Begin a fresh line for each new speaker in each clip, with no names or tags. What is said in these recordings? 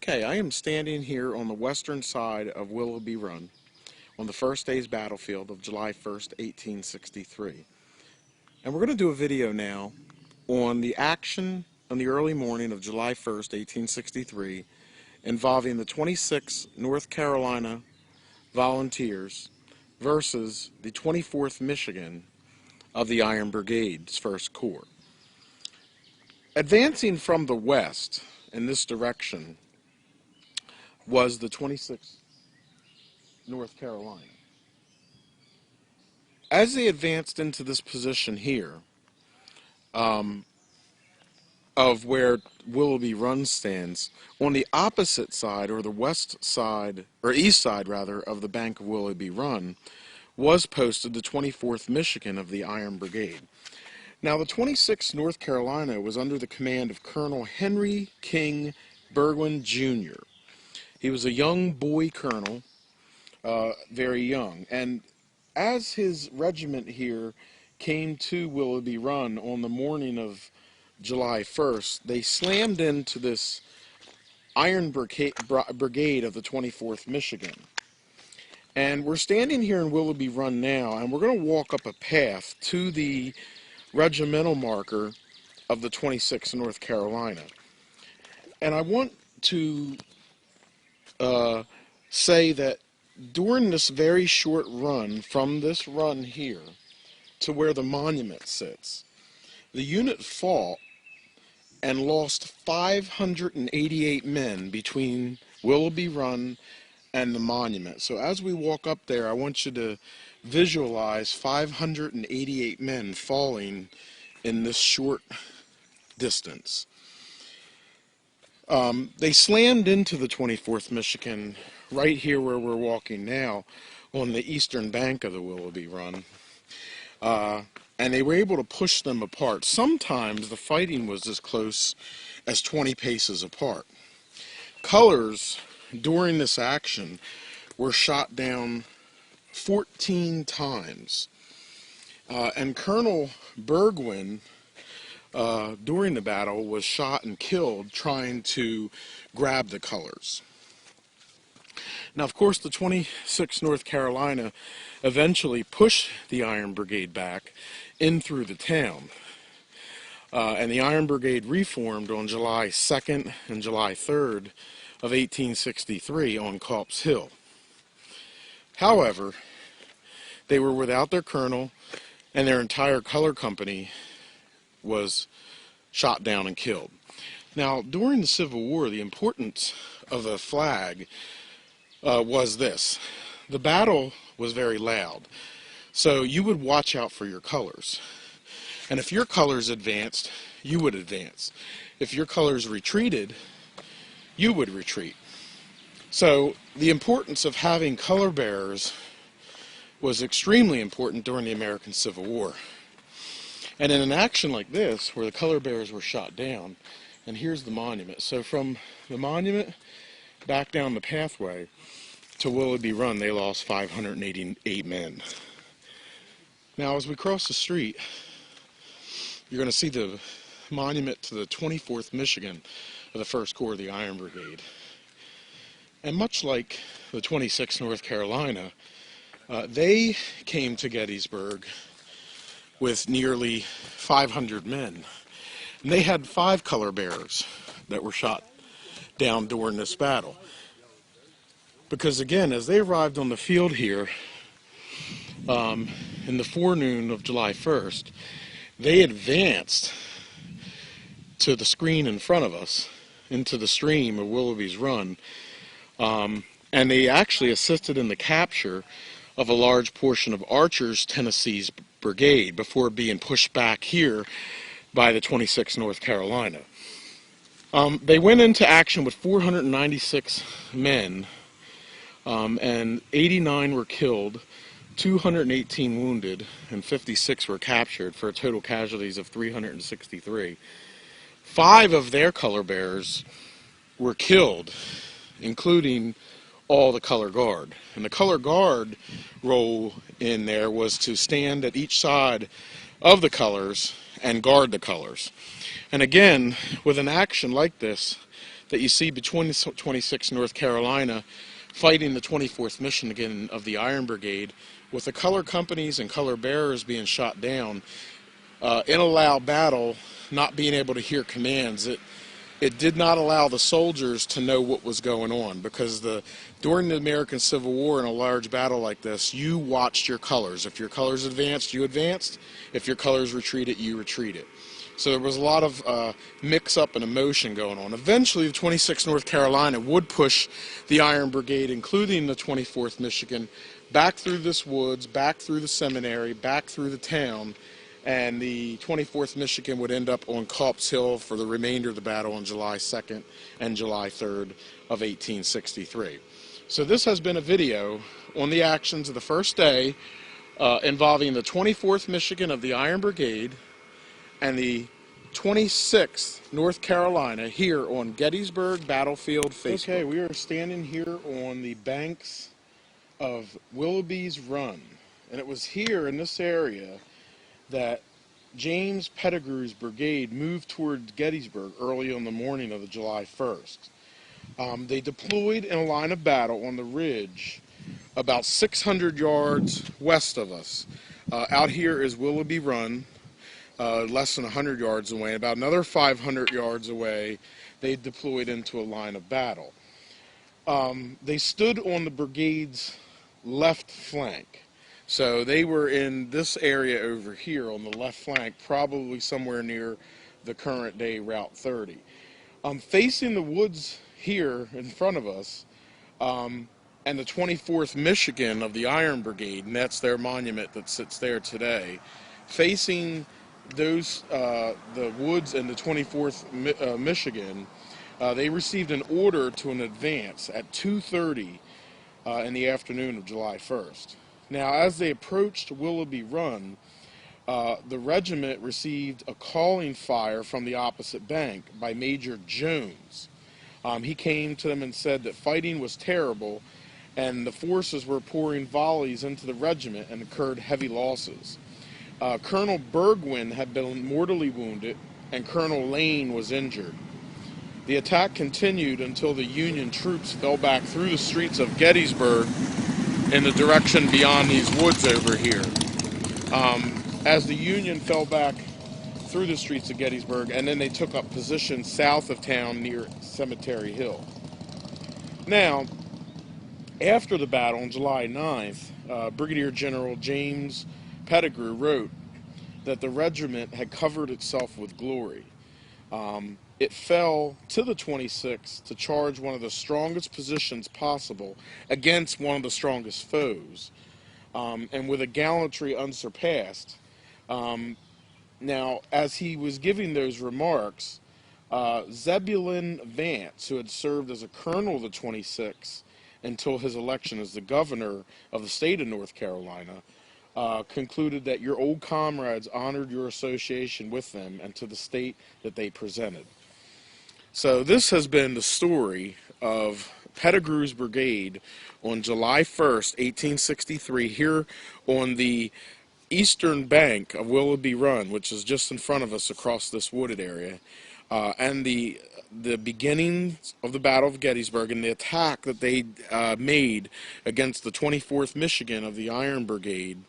Okay, I am standing here on the western side of Willoughby Run on the first day's battlefield of July 1st, 1863. And we're going to do a video now on the action on the early morning of July 1st, 1863 involving the 26th North Carolina Volunteers versus the 24th Michigan of the Iron Brigade's 1st Corps. Advancing from the west in this direction was the 26th North Carolina. As they advanced into this position here, of where Willoughby Run stands, on the opposite side, or the west side, or east side rather, of the bank of Willoughby Run, was posted the 24th Michigan of the Iron Brigade. Now, the 26th North Carolina was under the command of Colonel Henry King Burgwin, Jr. He was a young boy colonel, very young, and as his regiment here came to Willoughby Run on the morning of July 1st, they slammed into this Iron Brigade of the 24th Michigan. And we're standing here in Willoughby Run now, and we're going to walk up a path to the regimental marker of the 26th North Carolina. And I want to say that during this very short run, from this run here to where the monument sits, the unit fought and lost 588 men between Willoughby Run and the monument. So as we walk up there, I want you to visualize 588 men falling in this short distance. They slammed into the 24th Michigan right here where we're walking now on the eastern bank of the Willoughby Run. And they were able to push them apart. Sometimes the fighting was as close as 20 paces apart. Colors during this action were shot down 14 times. And Colonel Burgwin, during the battle, was shot and killed trying to grab the colors. Now, of course, the 26th North Carolina eventually pushed the Iron Brigade back in through the town. And the Iron Brigade reformed on July 2nd and July 3rd of 1863 on Culp's Hill. However, they were without their colonel, and their entire color company was shot down and killed. Now, during the Civil War, the importance of the flag was this. The battle was very loud, so you would watch out for your colors. And if your colors advanced, you would advance. If your colors retreated, you would retreat. So the importance of having color bearers was extremely important during the American Civil War. And in an action like this, where the color bearers were shot down, and here's the monument. So from the monument back down the pathway to Willoughby Run, they lost 588 men. Now, as we cross the street, you're going to see the monument to the 24th Michigan of the 1st Corps of the Iron Brigade. And much like the 26th North Carolina, they came to Gettysburg with nearly 500 men. And they had 5 color bearers that were shot down during this battle. Because again, as they arrived on the field here in the forenoon of July 1st, they advanced to the screen in front of us, into the stream of Willoughby's Run, and they actually assisted in the capture of a large portion of Archer's Tennessee's brigade before being pushed back here by the 26th North Carolina. They went into action with 496 men, and 89 were killed, 218 wounded, and 56 were captured for total casualties of 363. 5 of their color bearers were killed, including all the color guard. And the color guard role in there was to stand at each side of the colors and guard the colors. And again, with an action like this, that you see between the 26th North Carolina fighting the 24th Michigan of the Iron Brigade, with the color companies and color bearers being shot down in a loud battle, not being able to hear commands. It did not allow the soldiers to know what was going on, because during the American Civil War, in a large battle like this, you watched your colors. If your colors advanced, you advanced. If your colors retreated, you retreated. So there was a lot of mix-up and emotion going on. Eventually, the 26th North Carolina would push the Iron Brigade, including the 24th Michigan, back through this woods, back through the seminary, back through the town, and the 24th Michigan would end up on Culp's Hill for the remainder of the battle on July 2nd and July 3rd of 1863. So this has been a video on the actions of the first day involving the 24th Michigan of the Iron Brigade and the 26th North Carolina here on Gettysburg Battlefield Facebook. Okay, we are standing here on the banks of Willoughby's Run, and it was here in this area that James Pettigrew's brigade moved toward Gettysburg early on the morning of the July 1st. They deployed in a line of battle on the ridge about 600 yards west of us. Out here is Willoughby Run, less than 100 yards away. About another 500 yards away, they deployed into a line of battle. They stood on the brigade's left flank. So they were in this area over here on the left flank, probably somewhere near the current day Route 30. Facing the woods here in front of us, and the 24th Michigan of the Iron Brigade, and that's their monument that sits there today, facing those the woods and the 24th Michigan, they received an order to an advance at 2:30 in the afternoon of July 1st. Now, as they approached Willoughby Run, the regiment received a calling fire from the opposite bank by Major Jones. He came to them and said that fighting was terrible, and the forces were pouring volleys into the regiment and incurred heavy losses. Colonel Burgwin had been mortally wounded, and Colonel Lane was injured. The attack continued until the Union troops fell back through the streets of Gettysburg in the direction beyond these woods over here. As the Union fell back through the streets of Gettysburg, and then they took up position south of town near Cemetery Hill. Now, after the battle on July 9th, Brigadier General James Pettigrew wrote that the regiment had covered itself with glory. It fell to the 26th to charge one of the strongest positions possible against one of the strongest foes, and with a gallantry unsurpassed. Now, as he was giving those remarks, Zebulon Vance, who had served as a colonel of the 26th until his election as the governor of the state of North Carolina, concluded that your old comrades honored your association with them and to the state that they presented. So this has been the story of Pettigrew's Brigade on July 1st, 1863, here on the eastern bank of Willoughby Run, which is just in front of us across this wooded area, and the beginnings of the Battle of Gettysburg and the attack that they made against the 24th Michigan of the Iron Brigade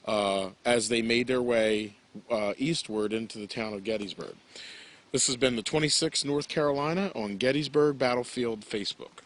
as they made their way eastward into the town of Gettysburg. This has been the 26th North Carolina on Gettysburg Battlefield Facebook.